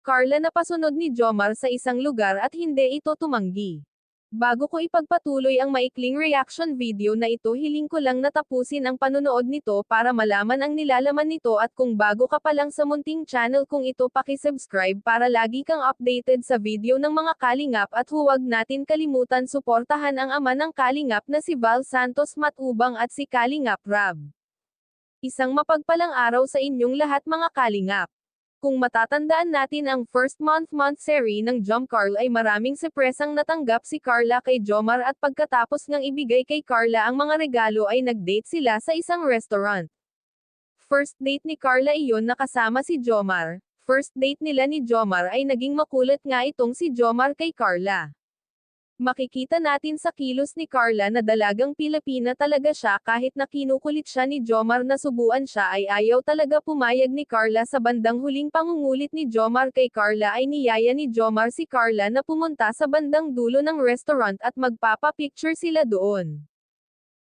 Carla napasunod ni Jomar sa isang lugar at hindi ito tumanggi. Bago ko ipagpatuloy ang maikling reaction video na ito, hiling ko lang na tapusin ang panunood nito para malaman ang nilalaman nito, at kung bago ka pa lang sa munting channel kong ito, paki-subscribe para lagi kang updated sa video ng mga kalingap, at huwag natin kalimutan suportahan ang ama ng kalingap na si Val Santos Matubang at si Kalingap Rab. Isang mapagpalang araw sa inyong lahat mga kalingap. Kung matatandaan natin ang first month series ng Jom Carl, ay maraming surpresang natanggap si Carla kay Jomar, at pagkatapos ngang ibigay kay Carla ang mga regalo ay nag-date sila sa isang restaurant. First date ni Carla iyon na kasama si Jomar. First date nila ni Jomar ay naging makulit nga itong si Jomar kay Carla. Makikita natin sa kilos ni Carla na dalagang Pilipina talaga siya, kahit na kinukulit siya ni Jomar na subuan siya ay ayaw talaga pumayag ni Carla. Sa bandang huling pangungulit ni Jomar kay Carla ay niyaya ni Jomar si Carla na pumunta sa bandang dulo ng restaurant at magpapa-picture sila doon.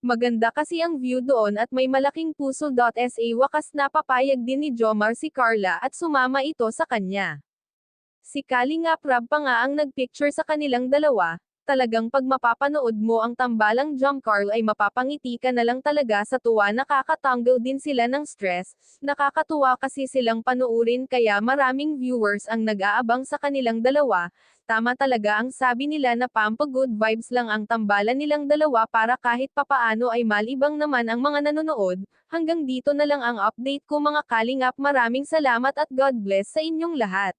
Maganda kasi ang view doon at may malaking puso. Sa wakas napapayag din ni Jomar si Carla at sumama ito sa kanya. Si Kalingap Rab pa nga ang nagpicture sa kanilang dalawa. Talagang pag mapapanood mo ang tambalang Jom Carl ay mapapangiti ka na lang talaga sa tuwa. Nakakatanggal din sila ng stress, nakakatuwa kasi silang panuurin kaya maraming viewers ang nag-aabang sa kanilang dalawa. Tama talaga ang sabi nila na pampa-good vibes lang ang tambalan nilang dalawa para kahit papaano ay malibang naman ang mga nanonood. Hanggang dito na lang ang update ko mga kalingap, maraming salamat at God bless sa inyong lahat.